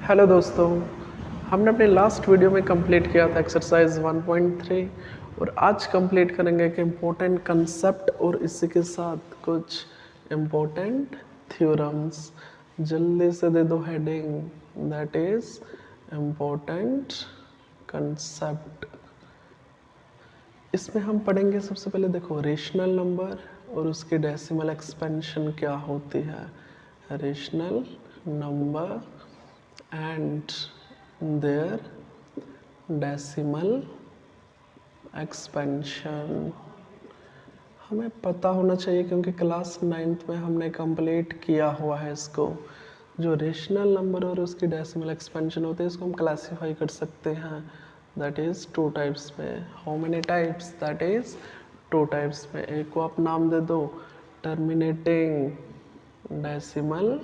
Hello दोस्तों, हमने अपने लास्ट वीडियो में कंप्लीट किया था एक्सरसाइज 1.3 और आज कंप्लीट करेंगे एक इम्पोर्टेंट कंसेप्ट और इसी के साथ कुछ इम्पोर्टेंट थ्योरम्स। जल्दी से दे दो heading, that is important concept. इसमें हम पढ़ेंगे सबसे पहले, देखो रेशनल नंबर और उसकी डेसिमल एक्सपेंशन क्या होती है। Rational number and their decimal expansion हमें पता होना चाहिए क्योंकि क्लास 9th में हमने कंप्लीट किया हुआ है इसको। जो रेशनल नंबर और उसकी डेसिमल एक्सपेंशन होते हैं इसको हम क्लासीफाई कर सकते हैं, दैट इज़ 2 टाइप्स में। How many types? That is 2 types में। एक को आप नाम दे दो terminating decimal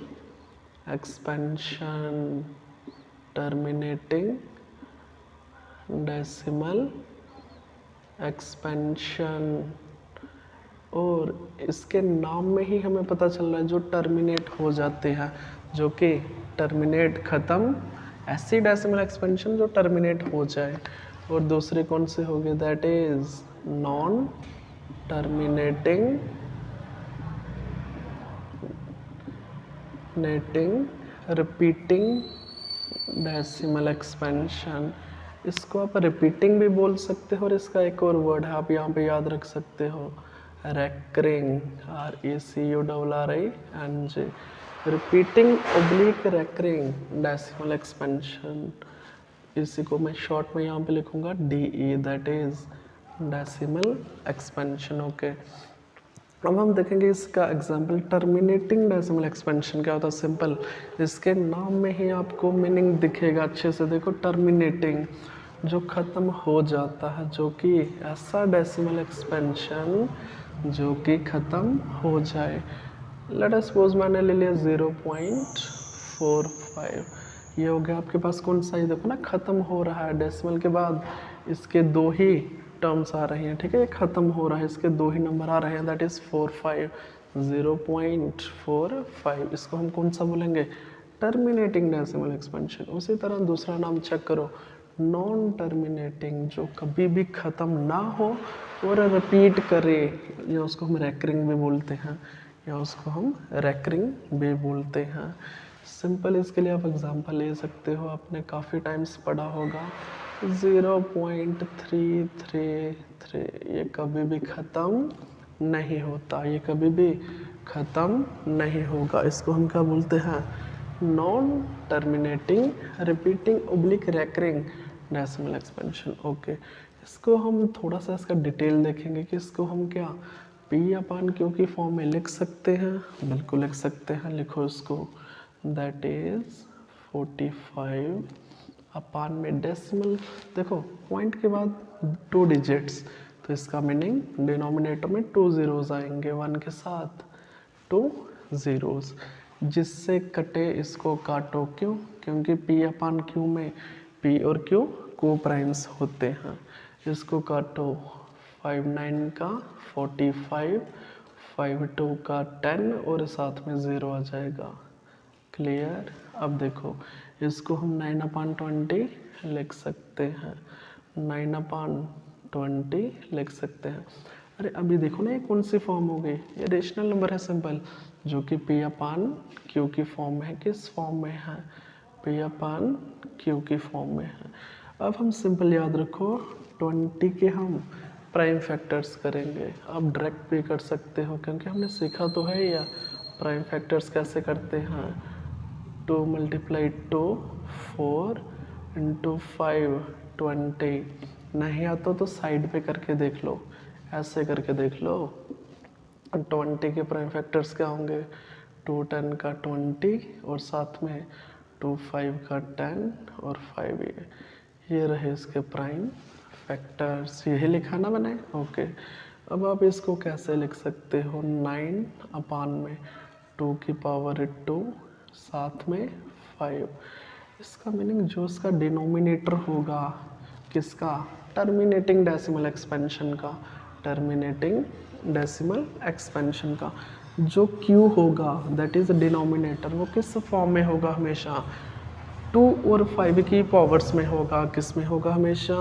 expansion, terminating decimal expansion. और इसके नाम में ही हमें पता चल रहा है जो टर्मिनेट हो जाते हैं, जो कि टर्मिनेट ख़त्म, ऐसी डेसिमल एक्सपेंशन जो टर्मिनेट हो जाए। और दूसरी कौन सी होगी? That is non terminating repeating decimal expansion. इसको आप रिपीटिंग भी बोल सकते हो और इसका एक और वर्ड है आप यहाँ पे याद रख सकते हो, recurring, RECURRING। Repeating oblique recurring decimal expansion, इसी को मैं शॉर्ट में यहाँ पे लिखूँगा DE, that is decimal expansion. Okay, अब हम देखेंगे इसका एग्जाम्पल। टर्मिनेटिंग डेसिमल एक्सपेंशन क्या होता है? सिंपल, इसके नाम में ही आपको मीनिंग दिखेगा अच्छे से। देखो टर्मिनेटिंग, जो ख़त्म हो जाता है, जो कि ऐसा डेसिमल एक्सपेंशन जो कि ख़त्म हो जाए। लेट अस सपोज मैंने ले लिया 0.45, ये हो गया आपके पास कौन सा? ही देखो ना, ख़त्म हो रहा है। डेसिमल के बाद इसके दो ही टर्म्स आ रही हैं, ठीक है, ये ख़त्म हो रहा है, इसके दो ही नंबर आ रहे हैं, दैट इज़ 45, 0.45। इसको हम कौन सा बोलेंगे? Terminating decimal expansion. उसी तरह दूसरा नाम चेक करो, नॉन टर्मिनेटिंग, जो कभी भी ख़त्म ना हो और रिपीट करे, या उसको हम रैकरिंग भी बोलते हैं, या उसको हम रैकरिंग भी बोलते हैं। सिंपल, इसके लिए आप एग्जांपल ले सकते हो, आपने काफ़ी टाइम्स पढ़ा होगा 0.333, ये कभी भी ख़त्म नहीं होता, ये कभी भी ख़त्म नहीं होगा। इसको हम क्या बोलते हैं? Non terminating repeating oblique recurring decimal expansion. Okay, इसको हम थोड़ा सा इसका डिटेल देखेंगे कि इसको हम क्या P/Q की फॉर्म में लिख सकते हैं। बिल्कुल लिख सकते हैं, लिखो इसको, दैट इज 45 अपान में डेसिमल। देखो पॉइंट के बाद 2 डिजिट्स, तो इसका मीनिंग डिनोमिनेटर में 2 ज़ीरोज़ आएंगे, 1 के साथ 2 ज़ीरोज़। जिससे कटे इसको काटो, क्यों? क्योंकि P/Q में P और Q को प्राइम्स होते हैं। इसको काटो, 5 9 का 45, 5 2 का 10 और साथ में 0 आ जाएगा। क्लियर? अब देखो इसको हम 9/20 लिख सकते हैं, 9/20 लिख सकते हैं। अरे अभी देखो ना, ये कौन सी फॉर्म हो गई? ये रेशनल नंबर है सिंपल, जो कि P/Q की फॉर्म में है। किस फॉर्म में है? P/Q की फॉर्म में है। अब हम सिंपल याद रखो, 20 के हम प्राइम फैक्टर्स करेंगे। आप डायरेक्ट भी कर सकते हो क्योंकि हमने सीखा तो है या प्राइम फैक्टर्स कैसे करते हैं। 2 × 2 4 × 5 20। नहीं आता तो साइड पे करके देख लो, ऐसे करके देख लो। 20 के प्राइम फैक्टर्स क्या होंगे? 2 10 का 20 और साथ में 2 5 का 10 और 5 ये रहे इसके प्राइम फैक्टर्स। यही लिखा ना मैंने? ओके, अब आप इसको कैसे लिख सकते हो? 9/2 साथ में 5। इसका मीनिंग जो इसका डिनोमिनेटर होगा, किसका? टर्मिनेटिंग डेसिमल एक्सपेंशन का, टर्मिनेटिंग डेसिमल एक्सपेंशन का जो Q होगा, दैट इज़ डिनोमिनेटर, वो किस फॉर्म में होगा? हमेशा 2 और 5 की पावर्स में होगा, किस में होगा हमेशा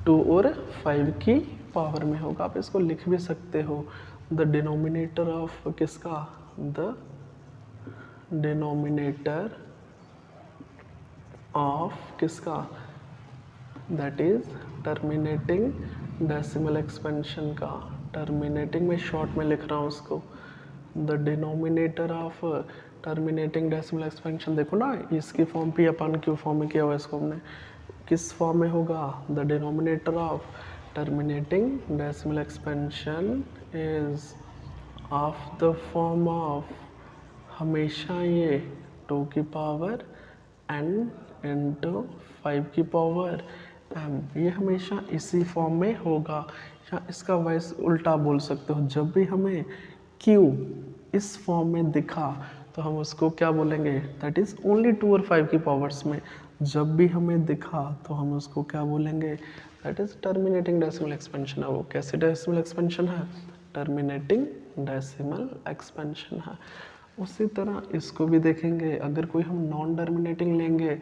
2 और 5 की पावर में होगा। आप इसको लिख भी सकते हो, द डिनोमिनेटर ऑफ किसका, द डिनोमिनेटर ऑफ किसका, that is terminating decimal expansion का। टर्मिनेटिंग में शॉर्ट में लिख रहा हूँ उसको, the denominator of terminating decimal expansion. देखो ना, इसकी form P upon Q form में किया हुआ है, इसको हमने किस फॉर्म में होगा, the denominator of terminating decimal expansion is of the form of, हमेशा ये 2 की पावर n इंटू 5 की पावर m, ये हमेशा इसी फॉर्म में होगा। या इसका वाइस उल्टा बोल सकते हो, जब भी हमें q इस फॉर्म में दिखा तो हम उसको क्या बोलेंगे, दैट इज़ ओनली 2 और 5 की पावर्स में जब भी हमें दिखा तो हम उसको क्या बोलेंगे, that is terminating decimal expansion है। वो कैसे डेसिमल एक्सपेंशन है, टर्मिनेटिंग डेसिमल एक्सपेंशन है। उसी तरह इसको भी देखेंगे, अगर कोई हम नॉन टर्मिनेटिंग लेंगे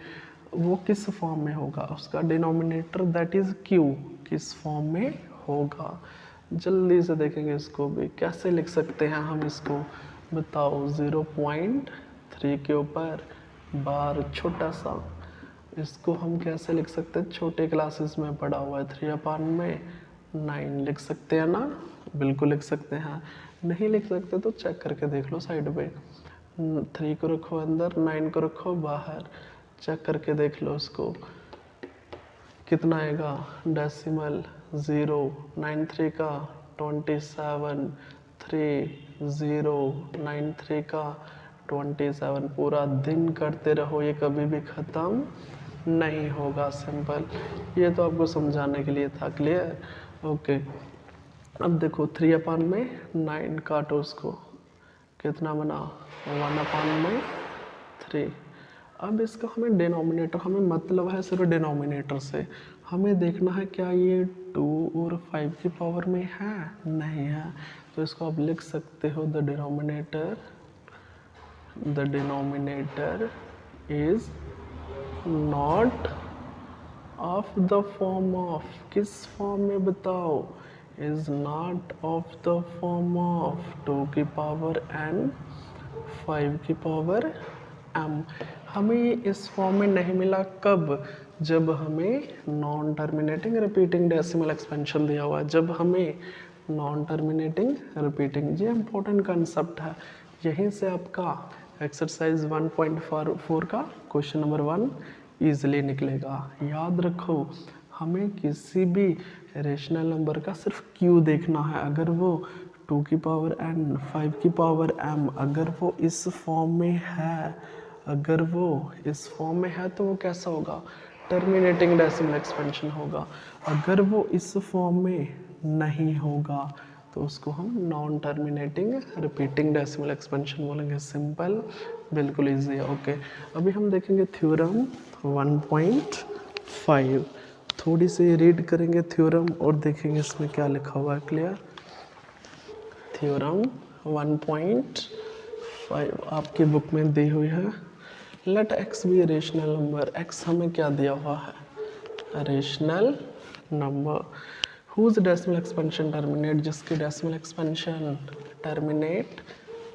वो किस फॉर्म में होगा, उसका डिनोमिनेटर दैट इज़ q किस फॉर्म में होगा। जल्दी से देखेंगे इसको भी, कैसे लिख सकते हैं हम इसको, बताओ। 0.3 के ऊपर बार छोटा सा, इसको हम कैसे लिख सकते हैं, छोटे क्लासेस में पढ़ा हुआ है, 3/9 लिख सकते हैं ना, बिल्कुल लिख सकते हैं। नहीं लिख सकते तो चेक करके देख लो साइड पे, 3 को रखो अंदर, 9 को रखो बाहर, चेक करके देख लो उसको कितना आएगा, डेसिमल 0, 9 3 का 27, 3 0 9 3 का 27, पूरा दिन करते रहो, ये कभी भी ख़त्म नहीं होगा। सिंपल, ये तो आपको समझाने के लिए था, क्लियर, ओके। अब देखो 3/9 काटो उसको, कितना बना, 1/3। अब इसका हमें डिनोमिनेटर, हमें मतलब है सिर्फ डिनोमिनेटर से, हमें देखना है क्या ये 2 और 5 की पावर में है, नहीं है, तो इसको आप लिख सकते हो, the denominator is not of the form of, किस फॉर्म में बताओ, is not of the form of 2 की पावर n 5 की पावर m। हमें ये इस फॉर्म में नहीं मिला, कब, जब हमें non terminating repeating decimal expansion दिया हुआ है, जब हमें नॉन टर्मिनेटिंग रिपीटिंग, ये इम्पोर्टेंट कंसेप्ट है। यहीं से आपका एक्सरसाइज 1.4 का क्वेश्चन नंबर 1 ईजिली निकलेगा। याद रखो, हमें किसी भी रेशनल नंबर का सिर्फ क्यू देखना है, अगर वो 2 की पावर n 5 की पावर m, अगर वो इस फॉर्म में है, अगर वो इस फॉर्म में है तो वो कैसा होगा, टर्मिनेटिंग डेसिमल एक्सपेंशन होगा। अगर वो इस फॉर्म में नहीं होगा तो उसको हम non terminating repeating decimal expansion बोलेंगे। सिंपल, बिल्कुल इजी है, ओके। अभी हम देखेंगे थ्योरम 1.5, थोड़ी सी रीड करेंगे थ्योरम और देखेंगे इसमें क्या लिखा हुआ है, क्लियर। थ्योरम 1.5 आपकी बुक में दी हुई है। Let x be rational number, x हमें क्या दिया हुआ है, rational number whose decimal expansion terminate, जिसकी डेसिमल एक्सपेंशन टर्मिनेट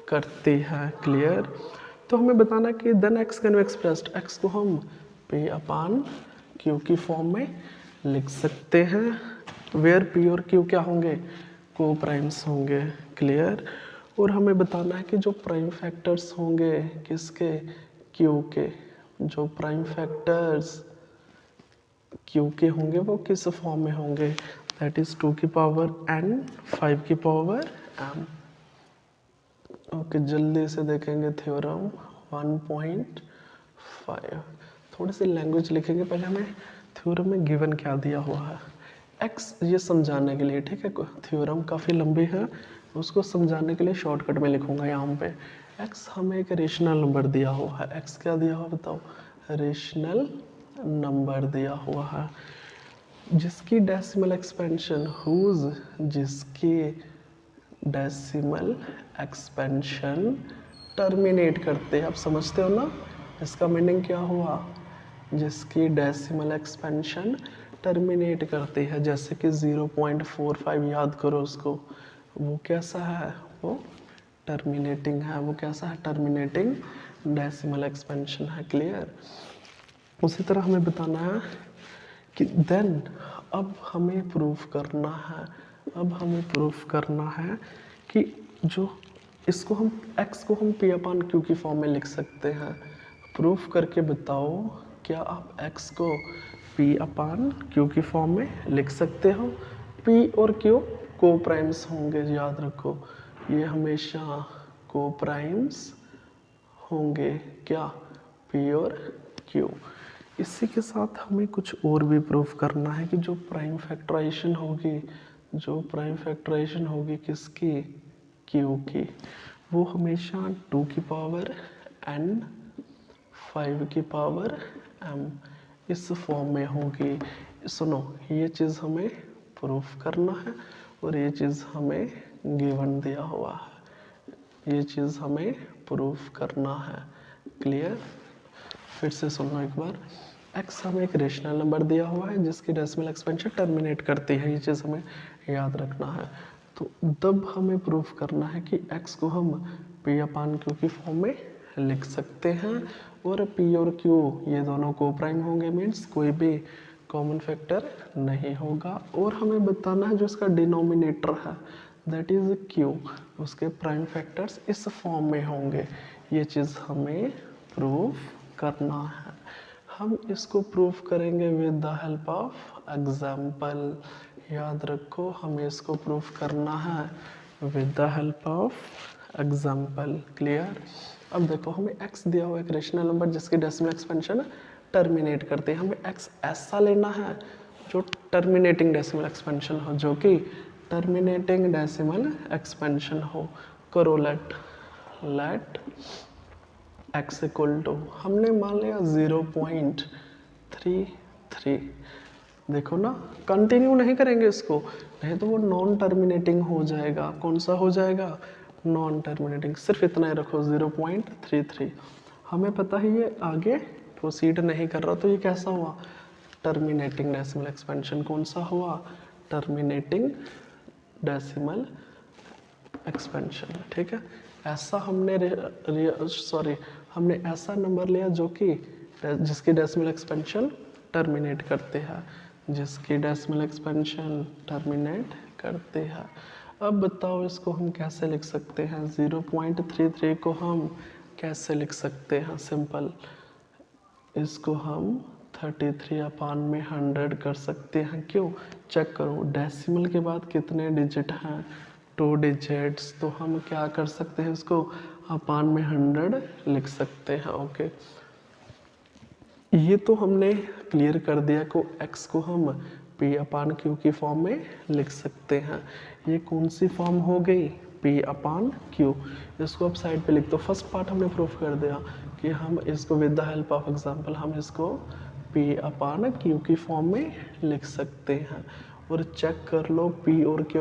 करती है, क्लियर। तो हमें बताना कि then x can be expressed, x को हम P/Q की फॉर्म में लिख सकते हैं, वेयर P और Q क्या होंगे, को प्राइम्स होंगे, क्लियर। और हमें बताना है कि जो प्राइम फैक्टर्स होंगे किसके, Q के, जो प्राइम फैक्टर्स Q के होंगे वो किस फॉर्म में होंगे, दैट इज 2 की पावर n 5 की पावर m। ओके, जल्दी से देखेंगे थ्योरम 1.5, थोड़ी सी लैंग्वेज लिखेंगे, पहले हमें थ्योरम में गिवन क्या दिया हुआ है, x ये समझाने के लिए, ठीक है। थ्योरम काफ़ी लंबी है, उसको समझाने के लिए शॉर्टकट में लिखूंगा यहाँ पे। x हमें एक रेशनल नंबर दिया हुआ है, x क्या दिया हुआ बताओ, रेशनल नंबर दिया हुआ है, जिसकी डेसिमल एक्सपेंशन हुज, जिसकी डेसिमल एक्सपेंशन टर्मिनेट करते हैं, आप समझते हो ना, इसका मीनिंग क्या हुआ, जिसकी डेसिमल एक्सपेंशन टर्मिनेट करती है, जैसे कि 0.45 याद करो उसको, वो कैसा है, वो टर्मिनेटिंग है, वो कैसा है, टर्मिनेटिंग डेसिमल एक्सपेंशन है। क्लियर। उसी तरह हमें बताना है कि देन अब हमें प्रूफ करना है, अब हमें प्रूफ करना है कि जो इसको हम x को हम p अपान q की फॉर्म में लिख सकते हैं। प्रूफ करके बताओ क्या आप x को p अपान q की फॉर्म में लिख सकते हो। p और q को प्राइम्स होंगे, याद रखो ये हमेशा को प्राइम्स होंगे, क्या, p और q। इसी के साथ हमें कुछ और भी प्रूफ करना है कि जो प्राइम फैक्टराइजेशन होगी, जो प्राइम फैक्टराइजेशन होगी किसकी, q की, वो हमेशा 2 की पावर n 5 की पावर m इस फॉर्म में होगी। सुनो, ये चीज़ हमें प्रूफ करना है और ये चीज़ हमें गिवन दिया हुआ है, ये चीज़ हमें प्रूफ करना है। क्लियर। फिर से सुन लो एक बार, x हमें एक रेशनल नंबर दिया हुआ है जिसकी डेसिमल एक्सपेंशन टर्मिनेट करती है, ये चीज़ हमें याद रखना है। तो तब हमें प्रूफ करना है कि x को हम p अपान q की फॉर्म में लिख सकते हैं और p और q ये दोनों को प्राइम होंगे, मीन्स कोई भी कॉमन फैक्टर नहीं होगा। और हमें बताना है जो इसका डिनोमिनेटर है दैट इज़ q, उसके प्राइम फैक्टर्स इस फॉर्म में होंगे, ये चीज़ हमें प्रूफ करना है। हम इसको प्रूफ करेंगे with the help of example. याद रखो हमें इसको प्रूफ करना है with the help of example. Clear. अब देखो हमें x दिया हुआ एक रेशनल नंबर जिसकी डेसिमल एक्सपेंशन टर्मिनेट करते हैं, हमें x ऐसा लेना है जो टर्मिनेटिंग डेसिमल एक्सपेंशन हो, जो कि टर्मिनेटिंग डेसिमल एक्सपेंशन हो। करो लेट x इक्वल टू, हमने मान लिया 0.33। देखो ना, कंटिन्यू नहीं करेंगे इसको, नहीं तो वो नॉन टर्मिनेटिंग हो जाएगा। कौन सा हो जाएगा, नॉन टर्मिनेटिंग। सिर्फ इतना ही रखो 0.33। हमें पता है ये आगे प्रोसीड नहीं कर रहा, तो ये कैसा हुआ, टर्मिनेटिंग डेसिमल एक्सपेंशन। कौन सा हुआ, टर्मिनेटिंग डेसिमल एक्सपेंशन। ठीक है, ऐसा हमने हमने ऐसा नंबर लिया जो कि जिसकी डेसिमल एक्सपेंशन टर्मिनेट करते हैं, जिसकी डेसिमल एक्सपेंशन टर्मिनेट करते हैं। अब बताओ इसको हम कैसे लिख सकते हैं, 0.33 को हम कैसे लिख सकते हैं, सिंपल, इसको हम 33 अपान में 100 कर सकते हैं। क्यों, चेक करो डेसिमल के बाद कितने डिजिट हैं, 2 डिजिट्स, तो हम क्या कर सकते हैं, इसको अपान में 100 लिख सकते हैं। ओके, ये तो हमने क्लियर कर दिया को x को हम p अपान q की फॉर्म में लिख सकते हैं। ये कौन सी फॉर्म हो गई, p अपान q। इसको अब साइड पे लिख दो। फर्स्ट पार्ट हमने प्रूफ कर दिया कि हम इसको with the help of example हम इसको p अपान q की फॉर्म में लिख सकते हैं। और चेक कर लो p और q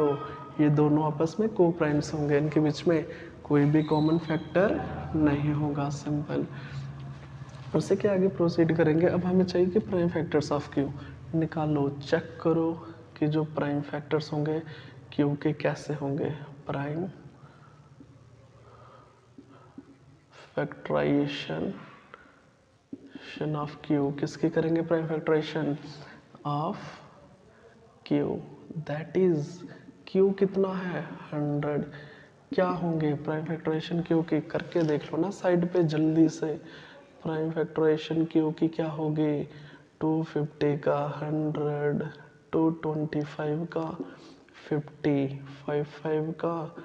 ये दोनों आपस में को प्राइम्स होंगे, इनके बीच में कोई भी कॉमन फैक्टर नहीं होगा। सिंपल। उससे क्या आगे प्रोसीड करेंगे। अब हमें चाहिए कि प्राइम फैक्टर्स ऑफ क्यू निकालो। चेक करो कि जो प्राइम फैक्टर्स होंगे क्यू के कैसे होंगे। प्राइम फैक्टराइजेशन ऑफ क्यू किसकी करेंगे, prime factorization of q, that is q कितना है 100। क्या होंगे प्राइम फैक्टराइजेशन क्यू की, करके देख लो ना साइड पे जल्दी से। प्राइम फैक्टराइजेशन क्यू की क्या होगी, 250 का 100, 225 का 50, 55 का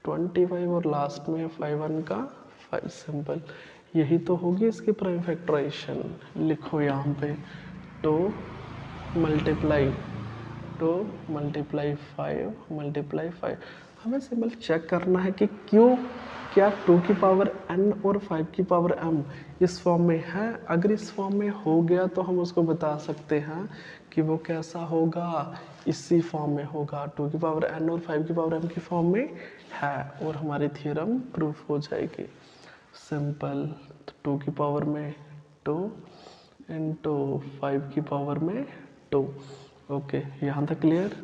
25 और लास्ट में 51 का 5। सिंपल, यही तो होगी इसकी प्राइम फैक्टराइजेशन। लिखो यहाँ पे 2 मल्टीप्लाई 5 हमें सिंपल चेक करना है कि क्यों क्या 2 की पावर n और 5 की पावर m इस फॉर्म में है। अगर इस फॉर्म में हो गया तो हम उसको बता सकते हैं कि वो कैसा होगा, इसी फॉर्म में होगा। 2 की पावर n और 5 की पावर m की फॉर्म में है और हमारी थ्योरम प्रूफ हो जाएगी। सिंपल, 2 की पावर में 2 इंटू 5 की पावर में 2। ओके, यहाँ तक क्लियर।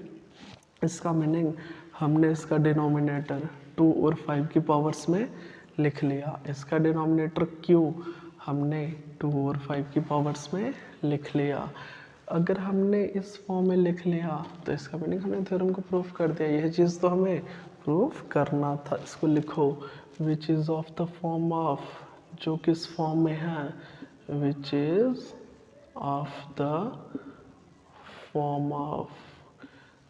इसका मीनिंग हमने इसका डिनोमिनेटर 2 और 5 की पावर्स में लिख लिया। इसका डिनोमिनेटर q हमने 2 और 5 की पावर्स में लिख लिया। अगर हमने इस फॉर्म में लिख लिया तो इसका मीनिंग हमने थ्योरम को प्रूफ कर दिया। यह चीज़ तो हमें प्रूफ करना था। इसको लिखो, which is of the form of, जो किस फॉर्म में है, which is of the form of,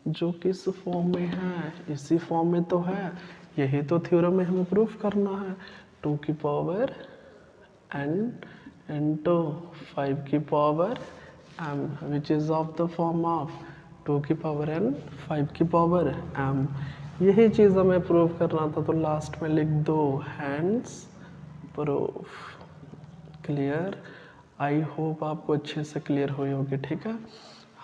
जो किस फॉर्म में है, इसी फॉर्म में तो है। यही तो थ्योरम में हमें प्रूफ करना है। 2 की पावर n इंटू 5 की power m, which is of the form of 2 की पावर n 5 की पावर m। यही चीज़ हमें प्रूफ करना था, तो लास्ट में लिख दो hands proof. Clear? I hope आपको अच्छे से क्लियर हुई होगी। ठीक है,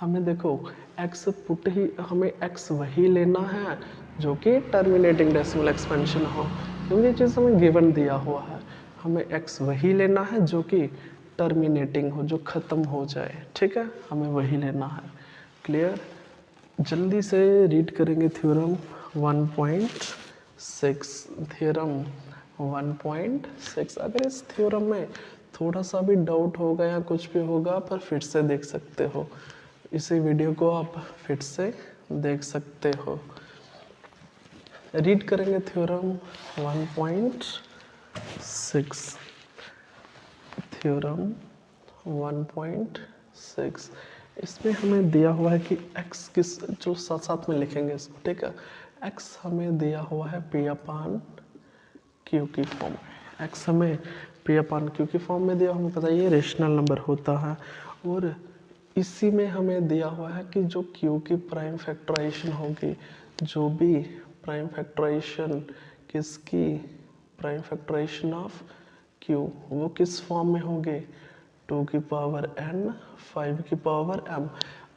हमें देखो x पुट ही, हमें x वही लेना है जो कि टर्मिनेटिंग डेसिमल एक्सपेंशन हो, क्योंकि ये चीज़ हमें गिवन दिया हुआ है। हमें x वही लेना है जो कि टर्मिनेटिंग हो, जो ख़त्म हो जाए। ठीक है, हमें वही लेना है। क्लियर? जल्दी से रीड करेंगे थ्योरम 1.6। थ्योरम 1.6। अगर इस थ्योरम में थोड़ा सा भी डाउट होगा या कुछ भी होगा, पर फिर से देख सकते हो। इसी वीडियो को आप फिर से देख सकते हो। रीड करेंगे थ्योरम 1.6। थ्योरम 1.6, इसमें हमें दिया हुआ है कि x किस, जो साथ साथ में लिखेंगे इसको। ठीक है, x हमें दिया हुआ है p अपान q की फॉर्म में। x हमें p अपान q की फॉर्म में दिया, हमें पता है ये रेशनल नंबर होता है। और इसी में हमें दिया हुआ है कि जो q की प्राइम फैक्टराइजेशन होगी, जो भी प्राइम फैक्टराइजेशन, किसकी प्राइम फैक्टराइजेशन ऑफ q, वो किस फॉर्म में होगी, 2 की पावर n 5 की पावर m।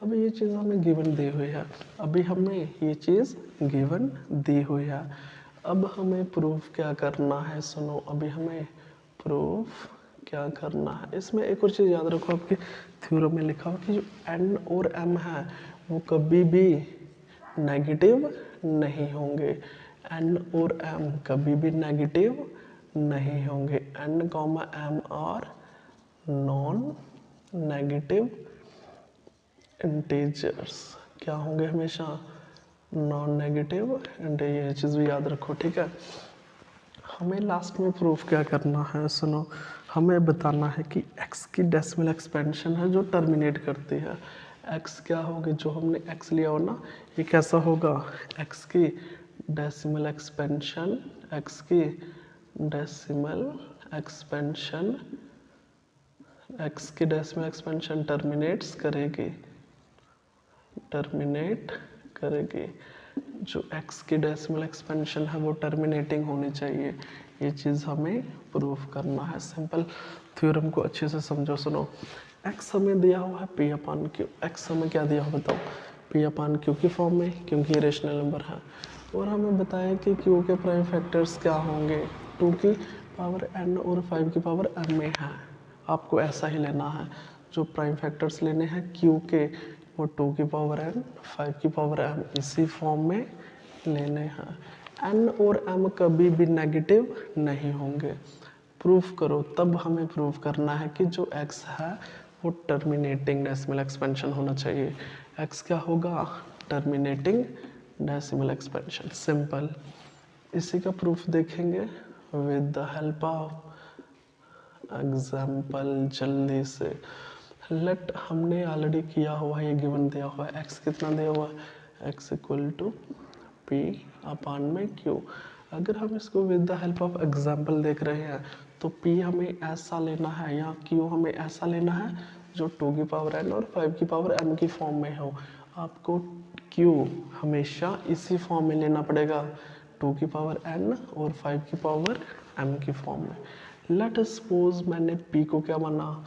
अभी ये चीज़ हमें गिवन दी हुई है, अभी हमें ये चीज़ गिवन दी हुई है। अब हमें प्रूफ क्या करना है, सुनो। अभी हमें प्रूफ क्या करना है, इसमें एक और चीज़ याद रखो, आपके थ्योरम में लिखा हो कि जो n और m है वो कभी भी नेगेटिव नहीं होंगे। n और m कभी भी नेगेटिव नहीं होंगे। n, m और नॉन नेगेटिव इंटीजर्स क्या होंगे, हमेशा नॉन नेगेटिव इंटीजर। ये चीज़ भी याद रखो। ठीक है, हमें लास्ट में प्रूफ क्या करना है, सुनो। हमें बताना है कि x की डेसिमल एक्सपेंशन है जो टर्मिनेट करती है। x क्या होगी, जो हमने x लिया हो ना, ये कैसा होगा, x की डेसिमल एक्सपेंशन, x की डेसिमल एक्सपेंशन, x की डेसिमल एक्सपेंशन टर्मिनेट करेगी। जो x की डेसिमल एक्सपेंशन है वो टर्मिनेटिंग होनी चाहिए। ये चीज़ हमें प्रूफ करना है। सिंपल थ्योरम को अच्छे से समझो। सुनो, x हमें दिया हुआ है p अपान q। x हमें क्या दिया हुआ बताओ, p अपान q की फॉर्म में, क्योंकि ये रेशनल नंबर है। और हमें बताया कि q के प्राइम फैक्टर्स क्या होंगे, 2 की पावर n और 5 की पावर m में है। आपको ऐसा ही लेना है, जो प्राइम फैक्टर्स लेने हैं q के, वो 2 की पावर n 5 की पावर m इसी फॉर्म में लेने हैं। n और m कभी भी नेगेटिव नहीं होंगे। प्रूफ करो, तब हमें प्रूफ करना है कि जो x है वो टर्मिनेटिंग डेसिमल एक्सपेंशन होना चाहिए। x क्या होगा, टर्मिनेटिंग डेसिमल एक्सपेंशन। सिंपल, इसी का प्रूफ देखेंगे with the help of example. जल्दी से लेट, हमने ऑलरेडी किया हुआ है, ये गिवन दिया हुआ है। x कितना दिया हुआ है, x इक्वल टू p अपान में q। अगर हम इसको with the help of example देख रहे हैं तो p हमें ऐसा लेना है या q हमें ऐसा लेना है जो 2 की पावर n और 5 की पावर m की फॉर्म में हो। आपको q हमेशा इसी फॉर्म में लेना पड़ेगा, 2 की पावर n और 5 की पावर m की फॉर्म में। लेट सपोज मैंने p को क्या माना,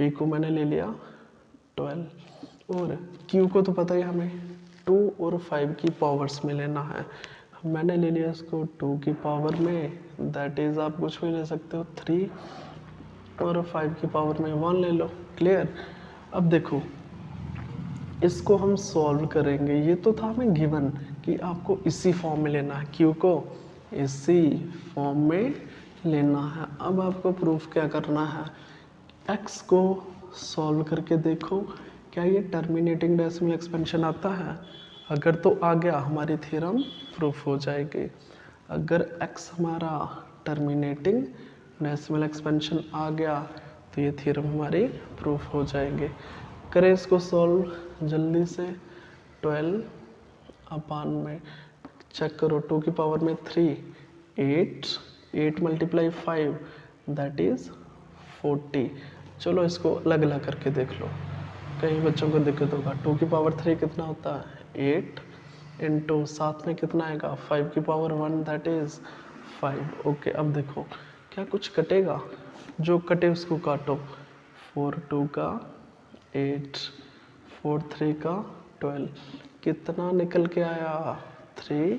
p को मैंने ले लिया 12, और q को तो पता ही हमें 2 और 5 की पावर्स में लेना है। मैंने ले लिया इसको 2 की पावर में, दैट इज़ आप कुछ भी ले सकते हो 3, और 5 की पावर में 1 ले लो। क्लियर। अब देखो इसको हम सॉल्व करेंगे। ये तो था हमें गिवन कि आपको इसी फॉर्म में लेना है, क्यू को इसी फॉर्म में लेना है। अब आपको प्रूफ क्या करना है, एक्स को सॉल्व करके देखो क्या ये टर्मिनेटिंग डेसिमल एक्सपेंशन आता है। अगर तो आ गया हमारी थ्योरम प्रूफ हो जाएगी। अगर एक्स हमारा टर्मिनेटिंग डेसिमल एक्सपेंशन आ गया तो ये थ्योरम हमारी प्रूफ हो जाएगी। करें इसको सॉल्व जल्दी से। 12 अपान में चेक करो 2 की पावर में 3, 8 मल्टीप्लाई 5 दैट इज़ 40। चलो इसको अलग अलग करके देख लो, कई बच्चों को दिक्कत होगा। 2 की पावर 3 कितना होता है 8 इंटू साथ में कितना आएगा 5 की पावर 1 दैट इज़ 5। ओके अब देखो क्या कुछ कटेगा, जो कटे उसको काटो। 4 2 का 8, 4 3 का 12, कितना निकल के आया 3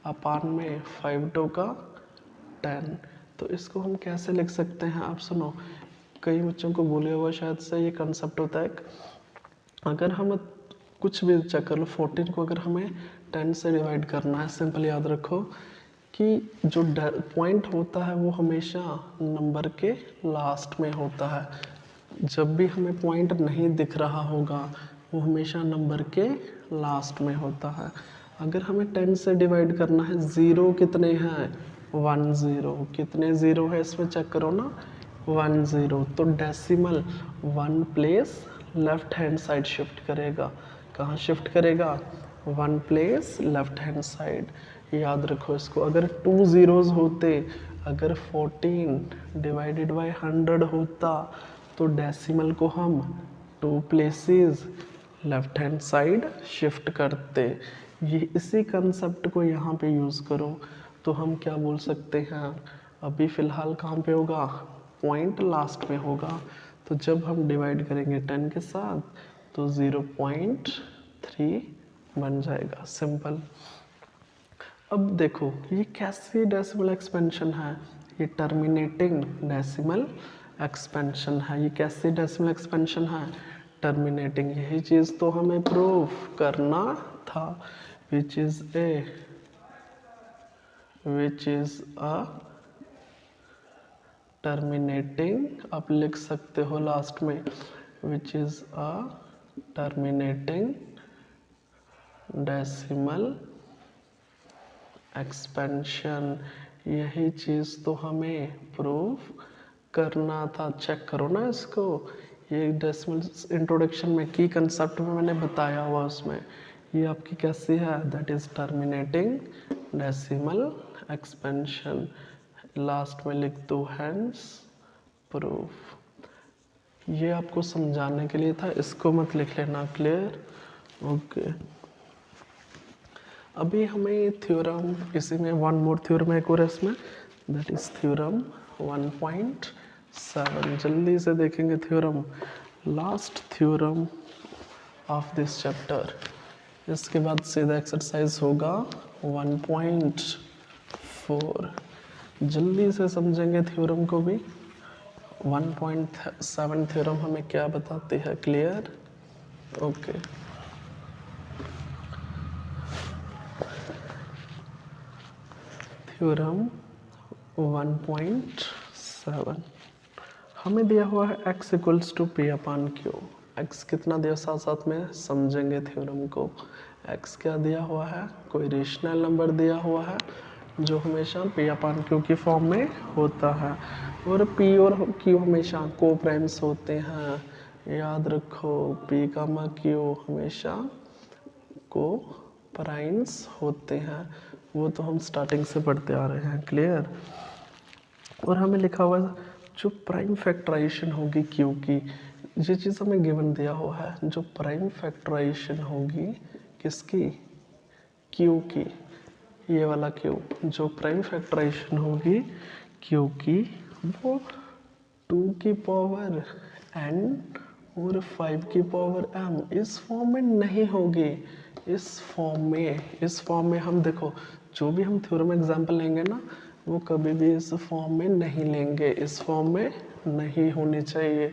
अपान में 5 2 का 10। तो इसको हम कैसे लिख सकते हैं, आप सुनो। कई बच्चों को बोले हुआ शायद से ये कंसेप्ट होता है, अगर हम कुछ भी चेक कर लो 14 को अगर हमें 10 से डिवाइड करना है, सिंपल याद रखो कि जो पॉइंट होता है वो हमेशा नंबर के लास्ट में होता है। जब भी हमें पॉइंट नहीं दिख रहा होगा वो हमेशा नंबर के लास्ट में होता है। अगर हमें 10 से डिवाइड करना है, ज़ीरो कितने हैं 1 0, कितने ज़ीरो है इसमें चेक करो ना 1 0। तो decimal 1 place left hand side shift करेगा। कहाँ शिफ्ट करेगा 1 प्लेस लेफ्ट हैंड साइड। याद रखो इसको। अगर 2 ज़ीरोज़ होते, अगर 14 डिवाइडेड बाय 100 होता तो डेसिमल को हम 2 places left hand side shift करते। ये इसी कंसेप्ट को यहाँ पे यूज़ करो तो हम क्या बोल सकते हैं, अभी फ़िलहाल कहाँ पे होगा पॉइंट लास्ट में होगा। तो जब हम डिवाइड करेंगे 10 के साथ तो 0.3 बन जाएगा, सिंपल। अब देखो ये कैसी डेसिमल एक्सपेंशन है, ये टर्मिनेटिंग डेसिमल एक्सपेंशन है। ये कैसी डेसिमल एक्सपेंशन है टर्मिनेटिंग। यही चीज़ तो हमें प्रूफ करना था, विच इज़ अ टर्मिनेटिंग, आप लिख सकते हो लास्ट में which is a terminating decimal expansion. यही चीज़ तो हमें प्रूफ करना था। चेक करो ना इसको, ये डेसिमल इंट्रोडक्शन में की कंसेप्ट में मैंने बताया हुआ उसमें ये आपकी कैसी है, that is terminating decimal expansion. Last में लिख दो हैंस प्रूफ। ये आपको समझाने के लिए था, इसको मत लिख लेना। क्लियर। ओके अभी हमें थ्योरम इसी में वन मोर थ्योरम है और इसमें दैट इज थ्योरम 1.7 जल्दी से देखेंगे theorem, last theorem of this chapter. इसके बाद सीधा एक्सरसाइज होगा 1.4। जल्दी से समझेंगे थ्योरम को भी। 1.7 थ्योरम हमें क्या बताती है, क्लियर। ओके थ्योरम 1.7 हमें दिया हुआ है x equals to p upon q. X कितना दिया साथ साथ में समझेंगे थ्योरम को। x क्या दिया हुआ है, कोई रेशनल नंबर दिया हुआ है जो हमेशा पी अपान क्यू की फॉर्म में होता है, और p और q हमेशा को प्राइम्स होते हैं। याद रखो p का q हमेशा को प्राइम्स होते हैं, वो तो हम स्टार्टिंग से पढ़ते आ रहे हैं। क्लियर। और हमें लिखा हुआ है जो प्राइम फैक्टराइजेशन होगी क्यू की, ये चीज़ हमें गिवन दिया हुआ है। जो प्राइम फैक्टराइजेशन होगी किसकी, क्यू की, ये वाला क्यू, जो प्राइम फैक्टराइजेशन होगी क्यू की वो 2 की पावर n और 5 की पावर m इस फॉर्म में नहीं होगी। इस फॉर्म में हम देखो जो भी हम थ्योरम एग्जाम्पल लेंगे ना वो कभी भी इस फॉर्म में नहीं लेंगे, इस फॉर्म में नहीं होनी चाहिए।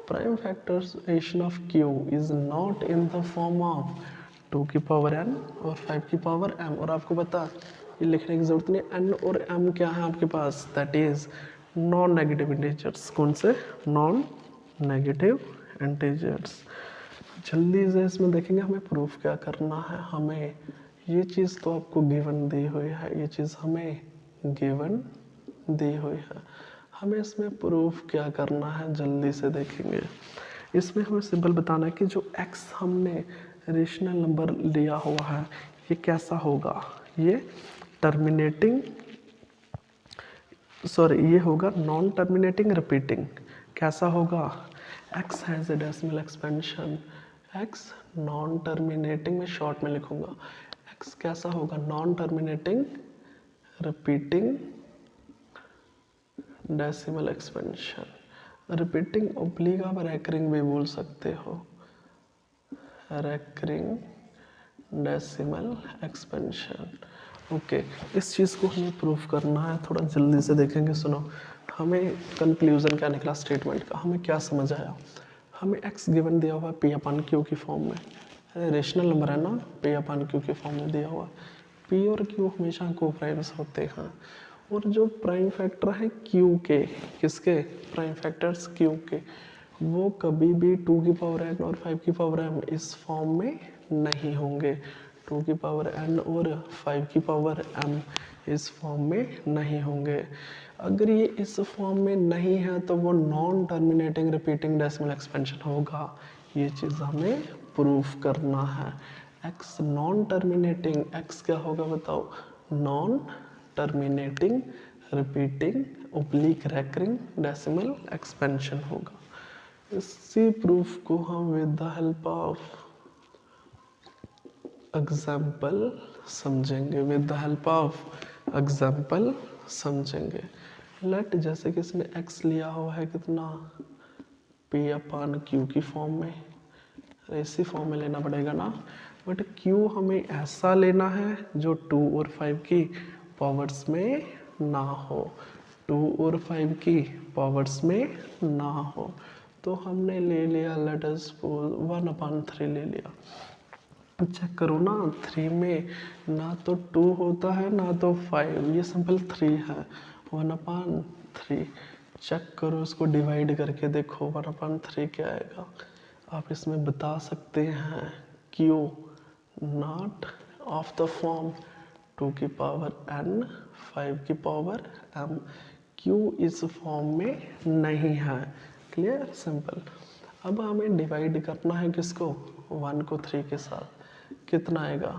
Prime factorization of q is not in the form of 2 की पावर n और 5 की पावर m। और आपको पता ये लिखने की जरूरत नहीं, n और m क्या है आपके पास, that is non negative integers. कौन से, नॉन नेगेटिव इंटीजर्स। जल्दी से इसमें देखेंगे हमें प्रूफ क्या करना है। हमें ये चीज़ तो आपको गिवन दी हुई है, ये चीज़ हमें गिवन दी हुई है, हमें इसमें प्रूफ क्या करना है जल्दी से देखेंगे। इसमें हमें सिंपल बताना है कि जो x हमने रेशनल नंबर लिया हुआ है ये कैसा होगा, ये टर्मिनेटिंग ये होगा नॉन टर्मिनेटिंग रिपीटिंग। कैसा होगा, x has a decimal expansion, x non terminating में शॉर्ट में लिखूंगा, x कैसा होगा, non terminating repeating decimal expansion. Repeating oblique आप रैकरिंग भी बोल सकते हो, रैकरिंग डेसिमल एक्सपेंशन। ओके, इस चीज़ को हमें प्रूफ करना है, थोड़ा जल्दी से देखेंगे। सुनो, हमें कंक्लूजन क्या निकला स्टेटमेंट का, हमें क्या समझ आया। हमें x गिवन दिया हुआ है p अपन q की फॉर्म में, रेशनल नंबर है ना, p अपन q की फॉर्म में दिया हुआ है। p और q हमेशा कोप्राइम्स होते हैं, और जो प्राइम फैक्टर है q के, किसके प्राइम फैक्टर्स q के, वो कभी भी 2 की पावर n और 5 की पावर m इस फॉर्म में नहीं होंगे। 2 की पावर n और 5 की पावर m इस फॉर्म में नहीं होंगे। अगर ये इस फॉर्म में नहीं है तो वो non terminating repeating decimal expansion होगा। ये चीज़ हमें प्रूफ करना है। x नॉन टर्मिनेटिंग, x क्या होगा बताओ, non terminating repeating oblique recurring decimal expansion होगा। इसी प्रूफ को हम with the help of example समझेंगे, with the help of example समझेंगे। लेट जैसे कि इसने x लिया हुआ है कितना, p अपन q की फॉर्म में, इसी फॉर्म में लेना पड़ेगा ना, बट q हमें ऐसा लेना है जो 2 और 5 की पावर्स में ना हो, 2 और 5 की पावर्स में ना हो। तो हमने ले लिया, लेट अस सपोज 1/3 ले लिया। चेक करो ना, 3 में ना तो 2 होता है ना तो 5, ये सिंपल 3 है। 1/3 चेक करो, इसको डिवाइड करके देखो 1/3 क्या आएगा। आप इसमें बता सकते हैं Q not of the form 2 की पावर n 5 की पावर m, क्यू इस फॉर्म में नहीं है। Clear, simple. अब हमें डिवाइड करना है किसको, 1 को 3 के साथ, कितना आएगा,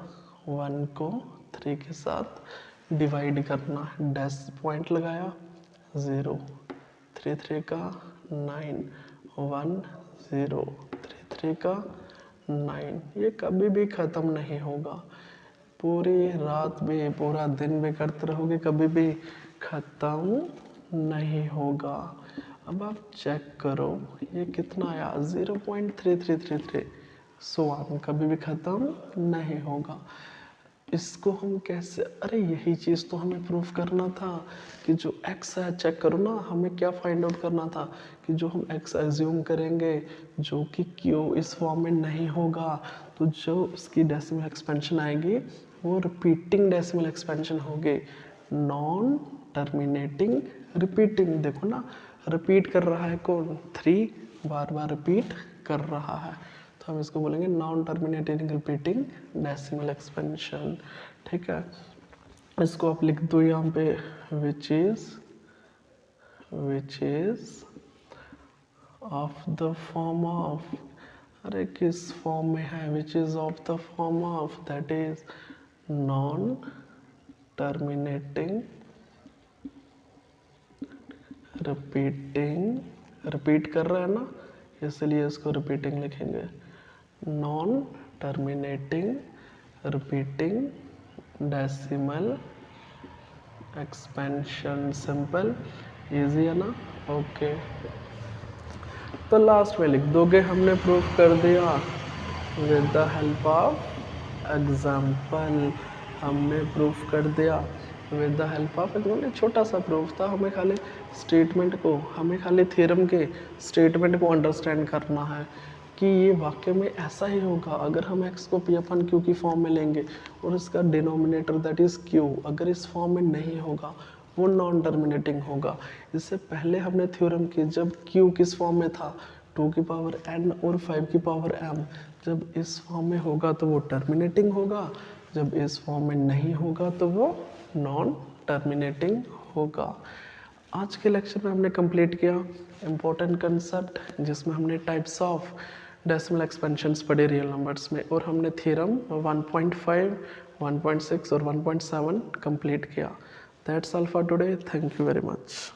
1 को 3 के साथ डिवाइड करना है, डैश पॉइंट लगाया 0, 3 3 का 9, 1 0, 3 3 का 9। ये कभी भी ख़त्म नहीं होगा, पूरी रात भी पूरा दिन भी करते रहोगे, कभी भी ख़त्म नहीं होगा। अब आप चेक करो ये कितना आया, 0.3333, कभी भी ख़त्म नहीं होगा। इसको हम कैसे, अरे यही चीज़ तो हमें प्रूफ करना था कि जो x है, चेक करो ना, हमें क्या फाइंड आउट करना था कि जो हम x एज्यूम करेंगे जो कि q इस फॉर्म में नहीं होगा, तो जो उसकी डेसिमल एक्सपेंशन आएगी वो रिपीटिंग डेसिमल एक्सपेंशन होगी, नॉन टर्मिनेटिंग रिपीटिंग। देखो ना, रिपीट कर रहा है कौन, 3 बार बार रिपीट कर रहा है, तो हम इसको बोलेंगे non terminating repeating decimal expansion. ठीक है, इसको आप लिख दो यहाँ पे, which is of the form of, अरे किस फॉर्म में है, which is of the form of, that is non terminating repeating, repeat कर रहा है ना, इसलिए इसको रिपीटिंग लिखेंगे, non terminating repeating decimal expansion. Simple, easy है ना। ओके, तो लास्ट में लिख दोगे हमने प्रूफ कर दिया with the help of example, हमने प्रूफ कर दिया विद द हेल्प ऑफ एक छोटा सा प्रूफ था, हमें खाली थ्योरम के स्टेटमेंट को अंडरस्टैंड करना है कि ये वाकई में ऐसा ही होगा। अगर हम x को p अपन q की फॉर्म में लेंगे और इसका डिनोमिनेटर दैट इज़ q अगर इस फॉर्म में नहीं होगा वो नॉन टर्मिनेटिंग होगा। इससे पहले हमने थ्योरम की जब q किस फॉर्म में था 2 की पावर n और 5 की पावर m, जब इस फॉर्म में होगा तो वो टर्मिनेटिंग होगा, जब इस फॉर्म में नहीं होगा तो वो नॉन टर्मिनेटिंग होगा। आज के लेक्चर में हमने कंप्लीट किया इम्पोर्टेंट कंसेप्ट जिसमें हमने टाइप्स ऑफ डेसिमल एक्सपेंशंस पढ़े रियल नंबर्स में, और हमने थ्योरम 1.5, 1.6 और 1.7 कंप्लीट किया। That's all for today, thank you very much.